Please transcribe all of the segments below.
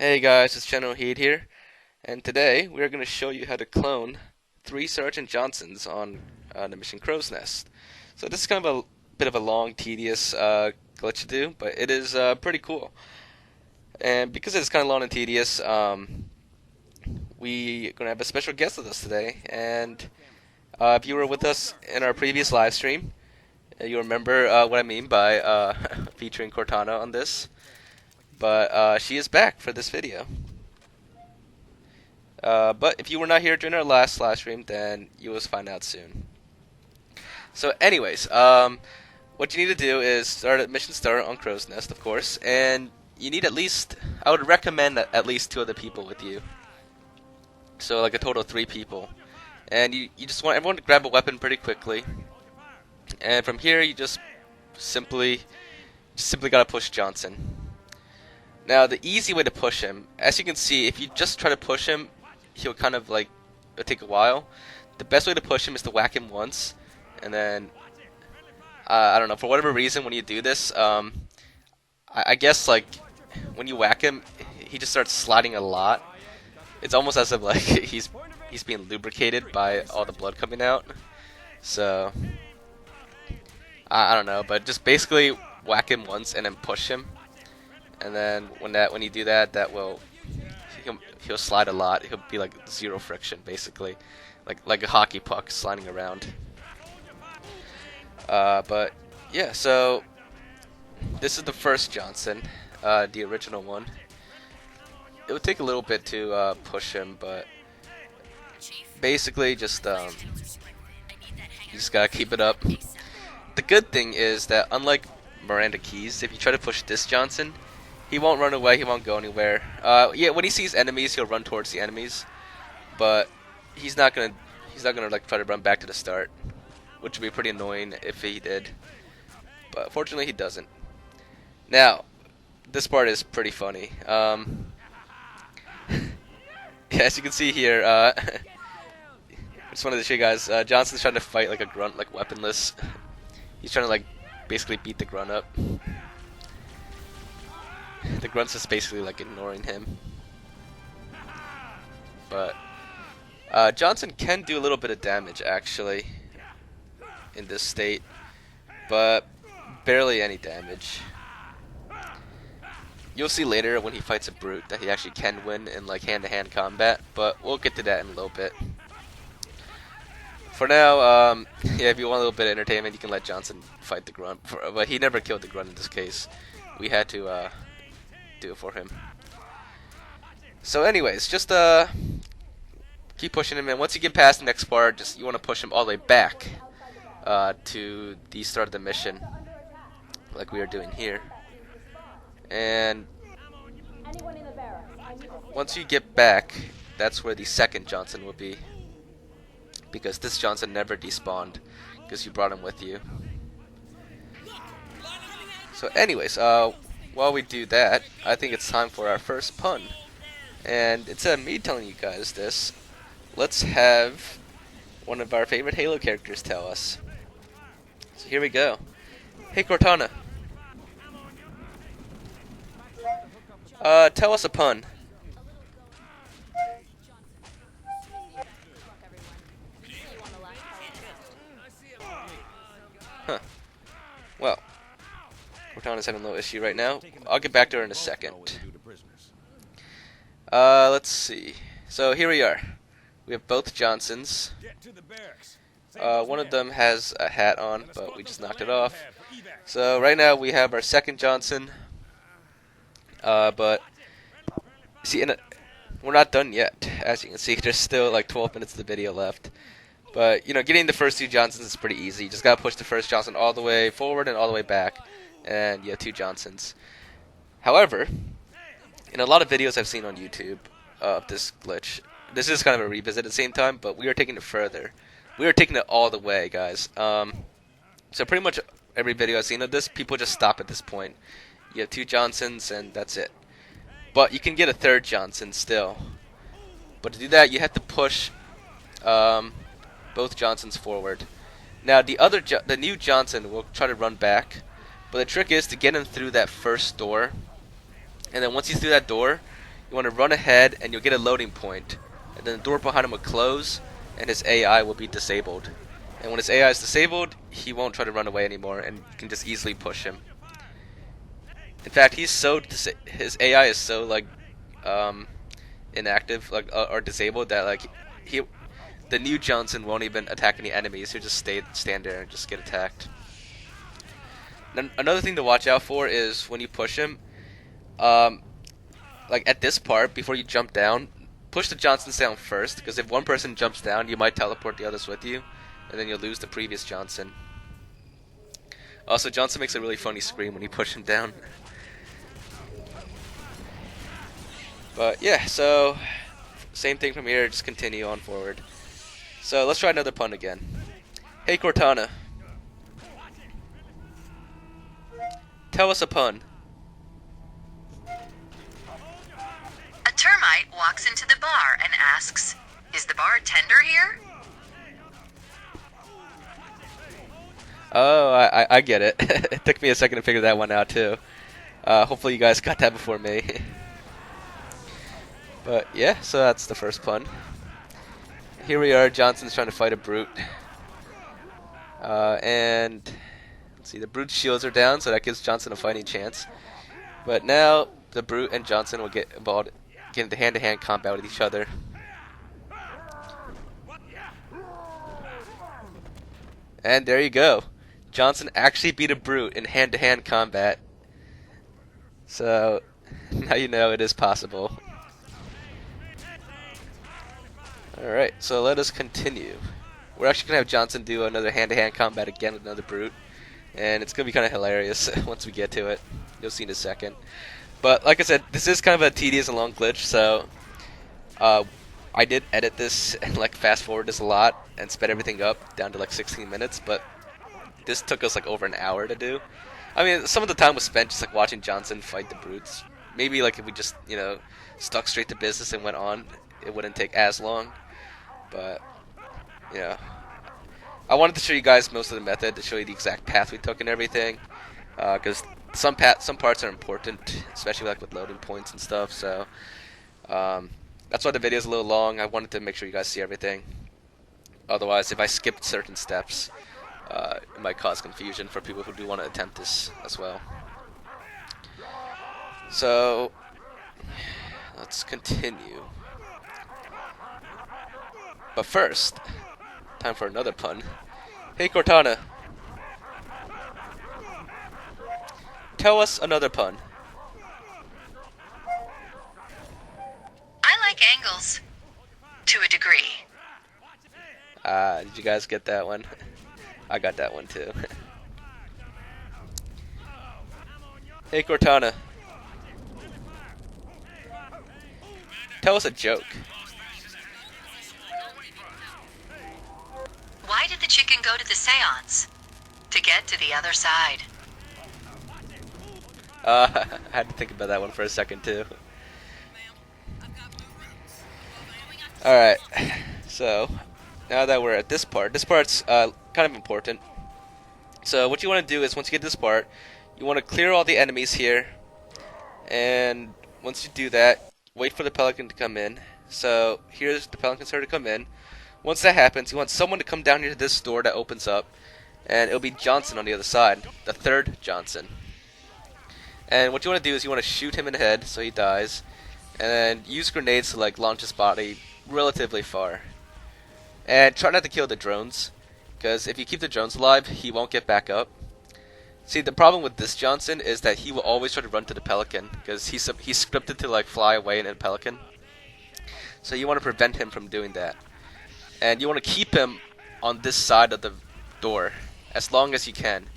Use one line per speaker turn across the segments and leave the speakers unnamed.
Hey guys, it's Generalkidd here, and today we are going to show you how to clone 3 Sgt Johnsons on the mission Crow's Nest. So this is kind of a bit of a long, tedious glitch to do, but it is pretty cool. And because it's kind of long and tedious, we are going to have a special guest with us today. And if you were with us in our previous live stream, you remember what I mean by featuring Cortana on this. But she is back for this video. But if you were not here during our last live stream, then you will find out soon. So anyways, what you need to do is start at mission start on Crow's Nest, of course, and you need at least, I would recommend at least 2 other people with you. So like a total of 3 people. And you just want everyone to grab a weapon pretty quickly. And from here you just simply gotta push Johnson. Now, the easy way to push him, as you can see, if you just try to push him, he'll kind of like, it'll take a while. The best way to push him is to whack him once, and then, I don't know, for whatever reason, when you do this, I guess, like, when you whack him, he just starts sliding a lot. It's almost as if, like, he's being lubricated by all the blood coming out. So, I don't know, but just basically whack him once and then push him. And then when you do that, he'll slide a lot. He'll be like 0 friction, basically, like a hockey puck sliding around. But yeah, so this is the first Johnson, the original one. It would take a little bit to push him, but basically you just gotta keep it up. The good thing is that unlike Miranda Keys, if you try to push this Johnson, he won't run away, he won't go anywhere. Yeah, when he sees enemies, he'll run towards the enemies, but he's not gonna like try to run back to the start, which would be pretty annoying if he did. But fortunately, he doesn't. Now, this part is pretty funny. Yeah, as you can see here, I just wanted to show you guys. Johnson's trying to fight like a grunt, like weaponless. He's trying to like basically beat the grunt up. The grunt's just basically like ignoring him. But Johnson can do a little bit of damage actually in this state, but barely any damage. You'll see later when he fights a brute that he actually can win in like hand-to-hand combat, but we'll get to that in a little bit. For now, yeah, if you want a little bit of entertainment, you can let Johnson fight the grunt, but he never killed the grunt in this case. We had to do it for him. So anyways, just keep pushing him, and once you get past the next part, just you want to push him all the way back to the start of the mission, like we are doing here. And once you get back, that's where the second Johnson will be, because this Johnson never despawned because you brought him with you. So anyways, while we do that, I think it's time for our first pun. And instead of me telling you guys this, let's have one of our favorite Halo characters tell us. So here we go. Hey Cortana. Tell us a pun. Huh. Well, Cortana's having a little issue right now. I'll get back to her in a second. Let's see. So here we are. We have both Johnsons. One of them has a hat on, but we just knocked it off. So right now we have our second Johnson. But see, we're not done yet. As you can see, there's still like 12 minutes of the video left. But you know, getting the first 2 Johnsons is pretty easy. You just gotta push the first Johnson all the way forward and all the way back, and you have 2 Johnsons. However, in a lot of videos I've seen on YouTube of this glitch, this is kind of a revisit at the same time, but we are taking it further. We are taking it all the way, guys. So pretty much every video I've seen of this, people just stop at this point. You have 2 Johnsons, and that's it. But you can get a 3rd Johnson still. But to do that, you have to push both Johnsons forward. Now, the new Johnson will try to run back, but the trick is to get him through that first door, and then once he's through that door, You want to run ahead, and you'll get a loading point, and then the door behind him will close, and his AI will be disabled. And when his AI is disabled, he won't try to run away anymore, and you can just easily push him. In fact, his AI is so like inactive, like or disabled, that like the new Johnson won't even attack any enemies. He'll just stand there and just get attacked. Then another thing to watch out for is when you push him, like at this part before you jump down, push the Johnsons down first, because if one person jumps down, you might teleport the others with you, and then you'll lose the previous Johnson. Also, Johnson makes a really funny scream when you push him down. But yeah, so same thing from here, just continue on forward. So let's try another pun again. Hey Cortana, tell us a pun.
A termite walks into the bar and asks, "Is the bartender here?"
Oh, I get it. It took me a second to figure that one out too. Hopefully you guys got that before me. But yeah, so that's the first pun. Here we are, Johnson's trying to fight a brute. And let's see, the brute's shields are down, so that gives Johnson a fighting chance. But now the brute and Johnson will get involved, get into hand-to-hand combat with each other. And there you go. Johnson actually beat a brute in hand-to-hand combat. So now you know it is possible. Alright, so let us continue. We're actually going to have Johnson do another hand-to-hand combat again with another brute. And it's going to be kind of hilarious once we get to it. You'll see in a second. But like I said, this is kind of a tedious and long glitch, so I did edit this and like fast forward this a lot and sped everything up down to like 16 minutes, but this took us like over an hour to do. I mean, some of the time was spent just like watching Johnson fight the brutes. Maybe like if we just, you know, stuck straight to business and went on, it wouldn't take as long. But yeah, I wanted to show you guys most of the method, to show you the exact path we took and everything, because some parts are important, especially like with loading points and stuff. So that's why the video is a little long. I wanted to make sure you guys see everything. Otherwise, if I skipped certain steps, it might cause confusion for people who do want to attempt this as well. So let's continue. But first, time for another pun. Hey Cortana, tell us another pun.
I like angles. To a degree.
Did you guys get that one? I got that one too. Hey Cortana, tell us a joke.
Why did the chicken go to the seance? To get to the other side.
I had to think about that one for a second too. Alright, so now that we're at this part's kind of important. So what you want to do is, once you get this part, you want to clear all the enemies here, and once you do that, wait for the pelican to come in. So here's the pelican starting to come in. Once that happens, you want someone to come down here to this door that opens up, and it'll be Johnson on the other side, the third Johnson. And what you want to do is you want to shoot him in the head so he dies, and then use grenades to like launch his body relatively far. And try not to kill the drones, because if you keep the drones alive, he won't get back up. See, the problem with this Johnson is that he will always try to run to the pelican, because he's scripted to like fly away in a pelican. So you want to prevent him from doing that. And you want to keep him on this side of the door as long as you can.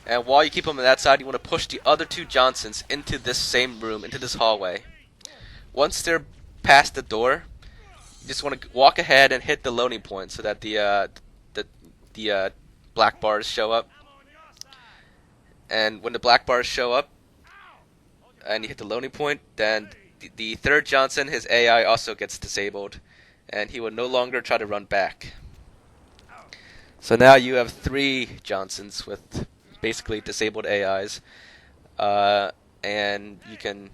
And while you keep him on that side, you want to push the other two Johnsons into this same room, into this hallway. Once they're past the door, you just want to walk ahead and hit the loading point so that the black bars show up. And when the black bars show up and you hit the loading point, then the third Johnson, his AI, also gets disabled, and he will no longer try to run back. So now you have 3 Johnsons with basically disabled AIs, and you can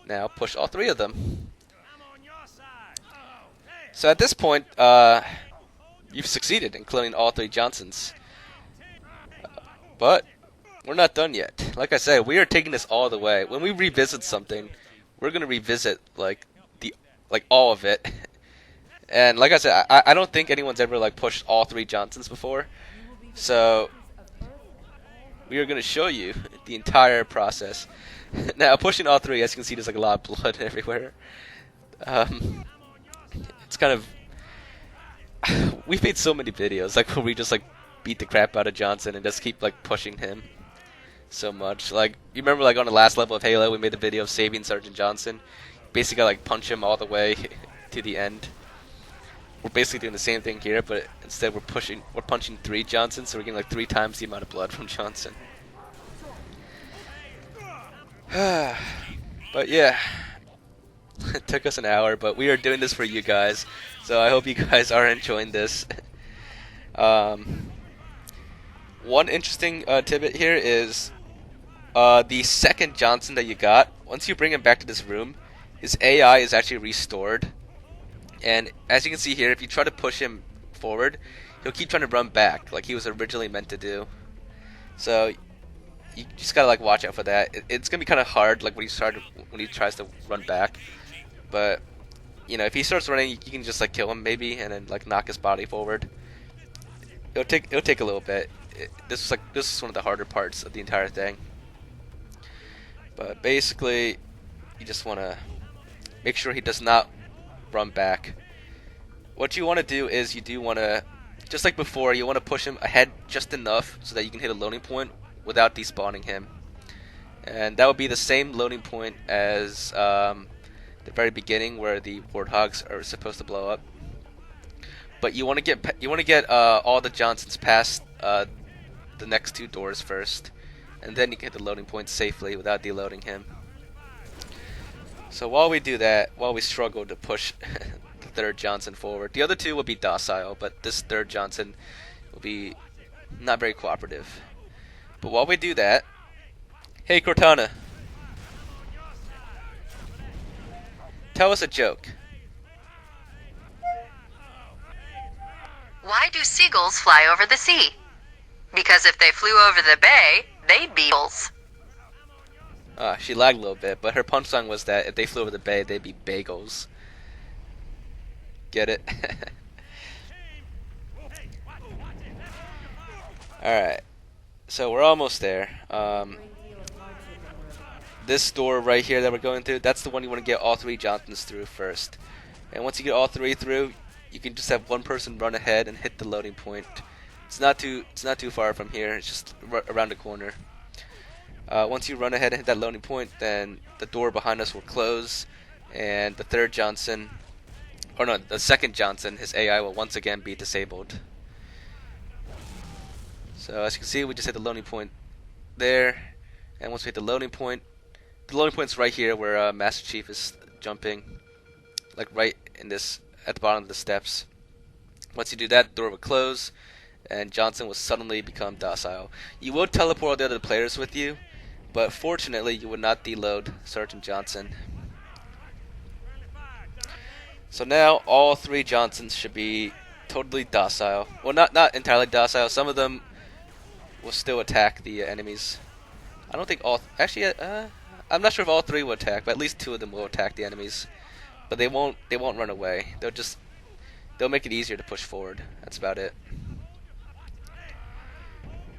now push all 3 of them. So at this point, you've succeeded in cloning all 3 Johnsons. But we're not done yet. Like I said, we are taking this all the way. When we revisit something, we're gonna revisit like all of it. And like I said, I don't think anyone's ever like pushed all 3 Johnsons before. So we are gonna show you the entire process. Now pushing all 3, as you can see, there's like a lot of blood everywhere. It's kind of we've made so many videos like where we just like beat the crap out of Johnson and just keep like pushing him so much. Like you remember like on the last level of Halo, we made the video of saving Sgt Johnson. Basically, like punch him all the way to the end. We're basically doing the same thing here, but instead we're punching 3 Johnsons, so we're getting like 3 times the amount of blood from Johnson. But yeah, it took us an hour, but we are doing this for you guys, so I hope you guys are enjoying this. One interesting tidbit here is the second Johnson that you got, once you bring him back to this room, his AI is actually restored. And as you can see here, if you try to push him forward, he'll keep trying to run back, like he was originally meant to do. So you just gotta like watch out for that. It's gonna be kind of hard, like when he tries to run back. But you know, if he starts running, you can just like kill him maybe, and then like knock his body forward. It'll take a little bit. This is one of the harder parts of the entire thing. But basically, you just want to make sure he does not run back. What you want to do is you do want to, just like before, you want to push him ahead just enough so that you can hit a loading point without despawning him. And that would be the same loading point as the very beginning where the warthogs are supposed to blow up. But you want to get all the Johnsons past the next 2 doors first, and then you can hit the loading point safely without deloading him. So while we do that, while we struggle to push the 3rd Johnson forward, the other 2 will be docile, but this 3rd Johnson will be not very cooperative. But while we do that, hey Cortana, tell us a joke.
Why do seagulls fly over the sea? Because if they flew over the bay, they'd be eagles.
She lagged a little bit, but her punchline was that if they flew over the bay, they'd be bagels. Get it? Alright, so we're almost there. This door right here that we're going through, that's the one you want to get all 3 Johnsons through first. And once you get all 3 through, you can just have one person run ahead and hit the loading point. It's not too far from here. It's just around the corner. Once you run ahead and hit that loading point, then the door behind us will close, and the 3rd Johnson, or no, the 2nd Johnson, his AI will once again be disabled. So as you can see, we just hit the loading point there, and once we hit the loading point's right here where Master Chief is jumping, like right in this, at the bottom of the steps. Once you do that, the door will close, and Johnson will suddenly become docile. You will teleport all the other players with you, but fortunately you would not deload Sgt Johnson. So now all 3 Johnsons should be totally docile. Well, not entirely docile. Some of them will still attack the enemies. I don't think all. Actually, I'm not sure if all 3 will attack, but at least 2 of them will attack the enemies. But they won't run away. They'll make it easier to push forward. That's about it.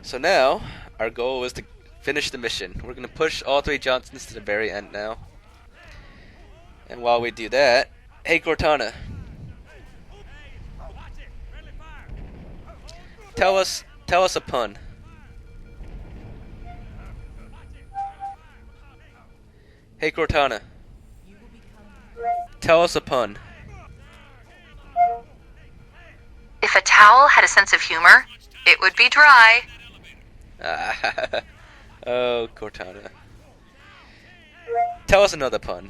So now our goal is to finish the mission. We're going to push all 3 Johnsons to the very end now. And while we do that, hey Cortana, tell us a pun. Hey Cortana, tell us a pun.
If a towel had a sense of humor, it would be dry.
Oh, Cortana. Tell us another pun.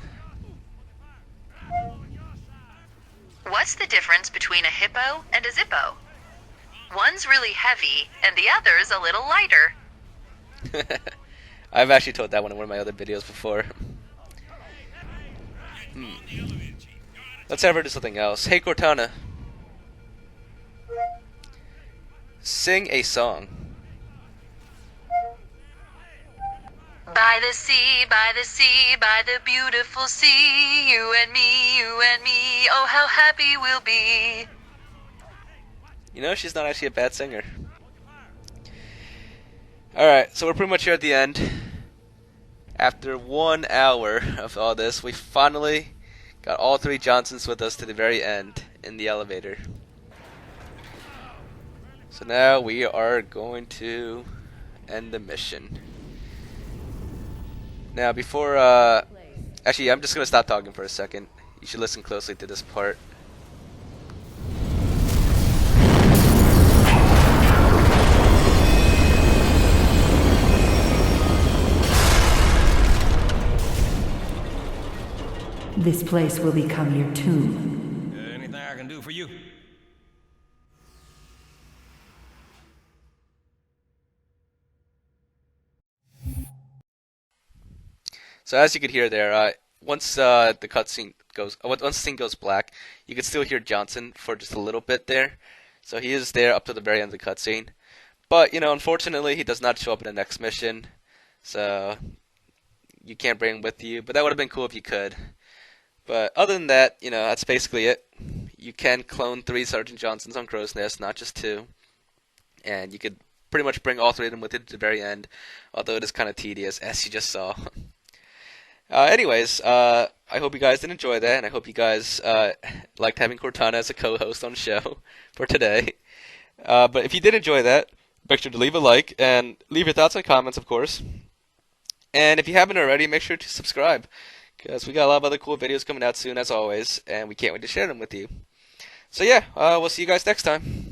What's the difference between a hippo and a zippo? One's really heavy, and the other's a little lighter.
I've actually told that one in one of my other videos before. Let's have her do something else. Hey Cortana, sing a song.
By the sea, by the sea, by the beautiful sea, you and me, oh how happy we'll be.
You know, she's not actually a bad singer. Alright, so we're pretty much here at the end. After 1 hour of all this, we finally got all 3 Johnsons with us to the very end in the elevator. So now we are going to end the mission. Now before, actually I'm just going to stop talking for a second. You should listen closely to this part.
This place will become your tomb.
Anything I can do for you?
So as you could hear there, once the cutscene goes, once the scene goes black, you can still hear Johnson for just a little bit there. So he is there up to the very end of the cutscene. But, you know, unfortunately, he does not show up in the next mission. So you can't bring him with you. But that would have been cool if you could. But other than that, you know, that's basically it. You can clone 3 Sgt Johnsons on Crow's Nest, not just 2. And you could pretty much bring all 3 of them with you to the very end. Although it is kind of tedious, as you just saw. Anyways, I hope you guys did enjoy that, and I hope you guys liked having Cortana as a co-host on the show for today. But if you did enjoy that, make sure to leave a like, and leave your thoughts and comments, of course. And if you haven't already, make sure to subscribe, because we got a lot of other cool videos coming out soon, as always, and we can't wait to share them with you. So yeah, we'll see you guys next time.